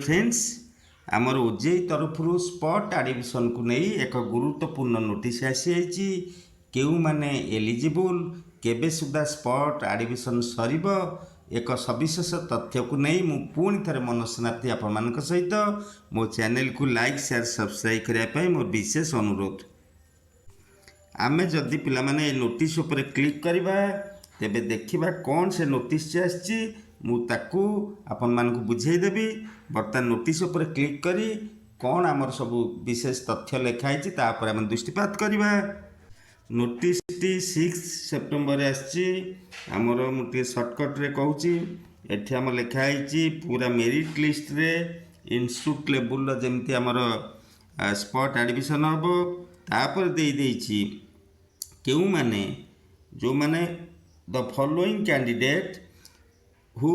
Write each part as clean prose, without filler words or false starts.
Friends आमर OJEE तरफ spot admission को नहीं एक गुरुत्वपूर्ण नोटिस आसी क्यों माने एलिजिबल केबे सुधा स्पॉट एडमिशन सरीब एक सविशेष तथ्य को नहीं मु पुणी थे मनोसेनापति आपण सहित मो चैनल को लाइक शेयर सब्सक्राइब करने मोर विशेष अनुरोध। आमे जदि पिला माने नोटिस उपर क्लिक करवा तेबे देखिबा कौन से नोटिस आसी मुझे आपण मानक बुझेदेवी। बर्तमान नोटिस उपर क्लिक करी कौन आमर सब विशेष तथ्य लिखाई तापर आम दृष्टिपात करवा। नोटिस टी 6 सेप्टेम्बर आमर मुझे सर्टकट रे कहूँ एठी आम लिखाई पूरा मेरिट लिस्ट रे इंस्टीट्यूट लेवल जमती आमर स्पॉट एडमिशन हम तापर दे देइछि केउ माने जो माने the following candidate who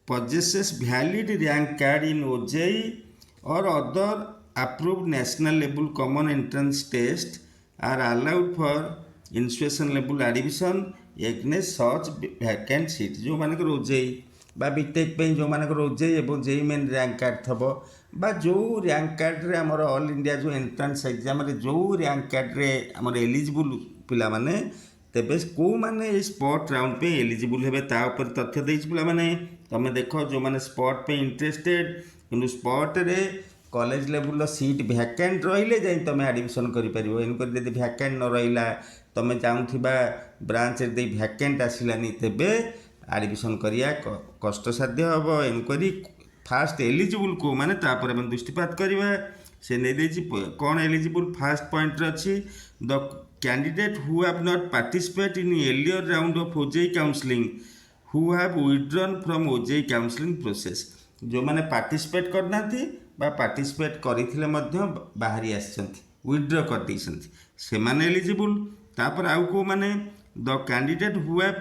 possesses valid rank card in Ojee or other approved national level common entrance test are allowed for institution level admission against such vacant seat। जो मानक Ojee बा btech पे जो मानक Ojee एवं JEE main rank card थबो बा जो rank card रे हमर ऑल इंडिया जो एंट्रेंस एग्जाम रे जो रैंक कार्ड रे हमर एलिजिबल पिला माने तेबे को माने स्पॉट राउंड पे एलिजिबल हेबे ता ऊपर तथ्य देइछ पिला माने तमे देखो जो माने स्पॉट पे इंटरेस्टेड किंतु स्पॉट रे कॉलेज लेवल सीट वैकेंट रहिले जाई तमे एडमिशन करि परिबो। इनको यदि वैकेंट न रहिला तमे जाउथिबा ब्रांच रे दे वैकेंट आसिलानी तेबे एडमिशन करिया कष्टसाध्य हबो। इनकरी फास्ट एलिजिबल को माने तापर हम दृष्टिपात करबा से नै देछि कोन एलिजिबल फर्स्ट पॉइंट रे अछि the candidate who have not participated in earlier round of Ojee Counselling who have withdrawn from Ojee Counselling process। जो माने पार्टिसिपेट करना थी बा पार्टिसिपेट करिथिले मध्य बाहरी आछंती विथड्रॉ कर दैछंती से माने एलिजिबल। तापर आउ को माने the candidate who have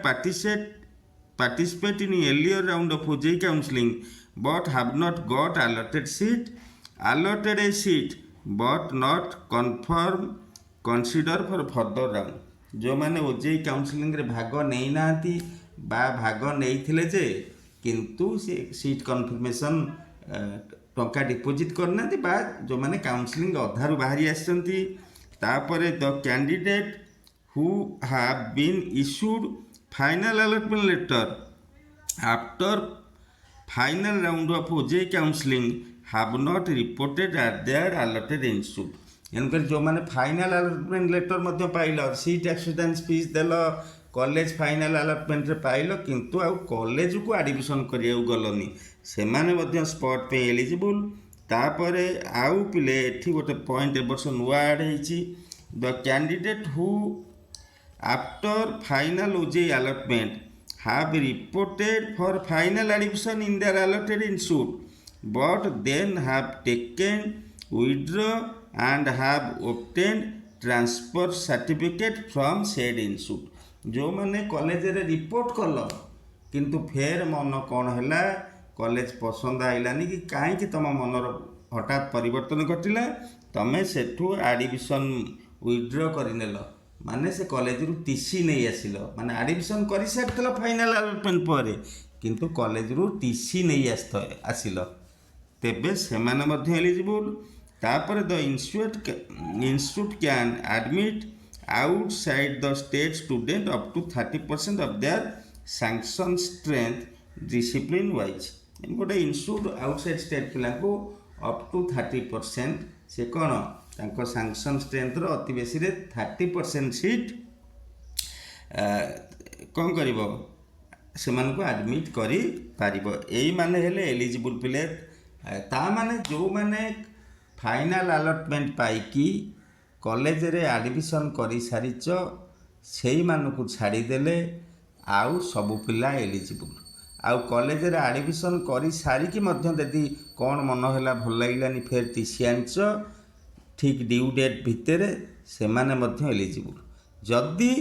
participate in earlier round of Ojee Counselling but have not got allotted a seat but not confirm consider for further round. जो माने ओजेई काउंसलिंग रे भाग नहीं नाती बा भाग नहीं थिले जे किंतु से सीट कन्फर्मेशन टंका डिपोजिट करना बा जो माने काउंसलिंग अधारू बाहरी आछंती तापरे the candidate who have been issued final allotment letter after final round of OJEE counselling have not reported at their allotted institute. इनकर जो माने फाइनल अलॉटमेंट लेटर मध्य पाइल सीट एक्सपेंस फीस देल कॉलेज फाइनल अलॉटमेंट रे पाइल किंतु आ कॉलेज को एडमिशन करिया गलनी से माने मध्य स्पॉट पे एलिजिबल। तापरे आउ पिले एठी गोटे पॉइंट एवर्ष नुआ ऐड हेछि the candidate who after final OJEE allotment have reported for final admission in their allotted institute but then have taken withdraw and have obtained transfer certificate from said institute। जो माने college ray report कल किंतु फेर मन कौन है college पसंद आइलानी कि कहीं कि तुम मनर हठात परिवर्तन घटिला तमें सेठू एडमिशन विथड्रॉ करनेल माने से कॉलेज रु टीसी नहीं आसिल माने एडमिशन कर सारी फाइनल अलॉटमेंट पर किंतु कॉलेज रु टीसी नहीं आसिल तेबे से माने मध्य एलिजिबल। तापर the institute can admit outside the state student up to 30% of their sanction strength discipline wise. गोटे इंस्टीट्यूट आउटसाइड स्टेट पिला को अप टू 30% से कौन तांको सैंक्शन स्ट्रेंथ रो अति बेसी रे 30% सीट कौन करिवो से मान को एडमिट करी पारिबो। एई माने हेले एलिजिबल पिले ता माने जो माने फाइनल अलॉटमेंट पाइकी कॉलेज रे एडमिशन करी सारिच सेई मानकु छाड़ी देले आउ सबु पिला एलिजिबल। आउ कॉलेज रे एडमिशन करी सारिकी मध्य यदि कौन मन हैला भल लागिलानी फेर टीसी आंच ठीक ड्यू डेट भितर से माने मध्य एलिजिबल जदि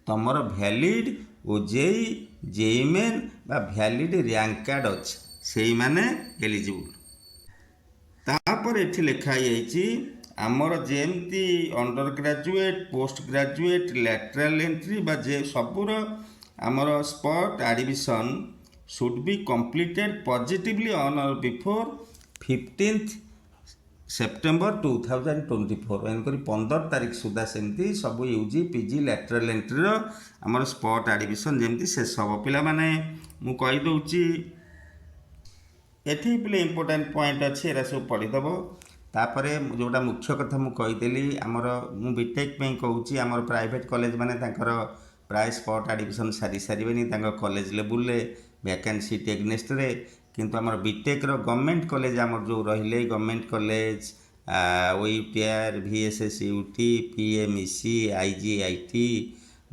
तमर वैलिड ओजेई जेई मेन बा वैलिड रैंक कार्ड अछि सेई माने एलिजिबल। तापर एठी लिखाई आइछि आमर जेमती under graduate post graduate lateral entry बा जे सबुर आमर spot admission should be completed positively on or before 15 September 2024 ଏଣୁକରି 15 ତାରିଖ ସୁଦ୍ଧା ସେମିତି ସବୁ ୟୁଜି ପିଜି ଲ୍ୟାଟରାଲ୍ ଏଣ୍ଟ୍ରିର ଆମର ସ୍ପଟ୍ ଆଡ଼ମିସନ୍ ଯେମିତି ଶେଷ ହେବ। ପିଲାମାନେ ମୁଁ କହିଦେଉଛି ଏଠି ପିଲେ ଇମ୍ପୋର୍ଟାଣ୍ଟ ପଏଣ୍ଟ ଅଛି, ଏରା ସବୁ ପଢ଼ିଦେବ। ତାପରେ ଯେଉଁଟା ମୁଖ୍ୟ କଥା ମୁଁ କହିଦେଲି, ଆମର ମୁଁ ବିଟେକ୍ ପାଇଁ କହୁଛି, ଆମର ପ୍ରାଇଭେଟ୍ କଲେଜ ମାନେ ତାଙ୍କର ପ୍ରାୟ ସ୍ପଟ୍ ଆଡ଼ମିସନ୍ ସାରିବେନି ତାଙ୍କ କଲେଜ ଲେବୁଲରେ ଭ୍ୟାକାନ୍ସି ସିଟ୍ ଏଗନେଷ୍ଟରେ। କିନ୍ତୁ ଆମର ବିଟେକ୍ର ଗଭର୍ଣ୍ଣମେଣ୍ଟ କଲେଜ ଆମର ଯେଉଁ ରହିଲେ government college OUTR VSSUT PMEC IGIT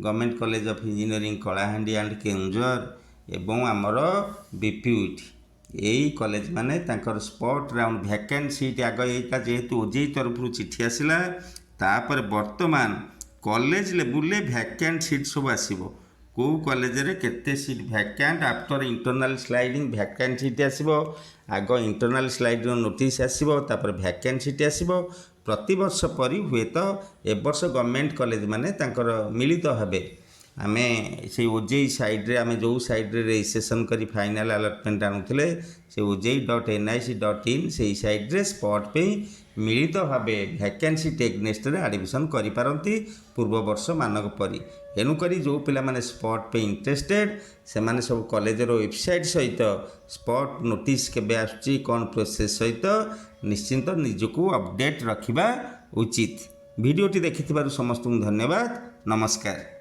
government college of engineering Kalahandi and Keonjhar ଏବଂ ଆମର BPUT, ଏଇ କଲେଜ ମାନେ ତାଙ୍କର ସ୍ପଟ୍ ରାଉଣ୍ଡ ଭ୍ୟାକାଣ୍ଟ ସିଟ୍ ଆଗ ଏଇଟା ଯେହେତୁ ଓଜେଇ ତରଫରୁ ଚିଠି ଆସିଲା, ତାପରେ ବର୍ତ୍ତମାନ କଲେଜ ଲେବୁଲରେ ଭ୍ୟାକାଣ୍ଟ ସିଟ୍ ସବୁ ଆସିବ। କେଉଁ କଲେଜରେ କେତେ ସିଟ୍ ଭ୍ୟାକାଣ୍ଟ ଆଫ୍ଟର ଇଣ୍ଟରନାଲ୍ ସ୍ଲାଇଡ଼ିଂ ଭ୍ୟାକାଣ୍ଟ ସିଟ୍ ଆସିବ। ଆଗ ଇଣ୍ଟରନାଲ୍ ସ୍ଲାଇଡ଼ିଂର ନୋଟିସ୍ ଆସିବ, ତାପରେ ଭ୍ୟାକାଣ୍ଟ ସିଟ୍ ଆସିବ। ପ୍ରତିବର୍ଷ ପରି ହୁଏତ ଏବର୍ଷ ଗଭର୍ଣ୍ଣମେଣ୍ଟ କଲେଜ ମାନେ ତାଙ୍କର ମିଳିତ ଭାବେ ଆମେ ସେଇ ଓଜେଇ ସାଇଡ଼୍ରେ ଆମେ ଯେଉଁ ସାଇଡ଼୍ରେ ରେଜିଷ୍ଟ୍ରେସନ୍ କରି ଫାଇନାଲ୍ ଆଲଟମେଣ୍ଟ ଆଣୁଥିଲେ ସେ ojeecounselling.nic.in ସେଇ ସାଇଡ଼୍ରେ ସ୍ପଟ୍ ପାଇଁ ମିଳିତ ଭାବେ ଭ୍ୟାକାନ୍ସି ଟେକ୍ନେଷ୍ଟରେ ଆଡ଼ମିସନ୍ କରିପାରନ୍ତି ପୂର୍ବବର୍ଷ ମାନଙ୍କ ପରି। ଏଣୁକରି ଯେଉଁ ପିଲାମାନେ ସ୍ପଟ୍ ପାଇଁ ଇଣ୍ଟରେଷ୍ଟେଡ଼ ସେମାନେ ସବୁ କଲେଜର ୱେବସାଇଟ୍ ସହିତ ସ୍ପଟ୍ ନୋଟିସ୍ କେବେ ଆସୁଛି କ'ଣ ପ୍ରୋସେସ୍ ସହିତ ନିଶ୍ଚିନ୍ତ ନିଜକୁ ଅପଡ଼େଟ୍ ରଖିବା ଉଚିତ। ଭିଡ଼ିଓଟି ଦେଖିଥିବାରୁ ସମସ୍ତଙ୍କୁ ଧନ୍ୟବାଦ। ନମସ୍କାର।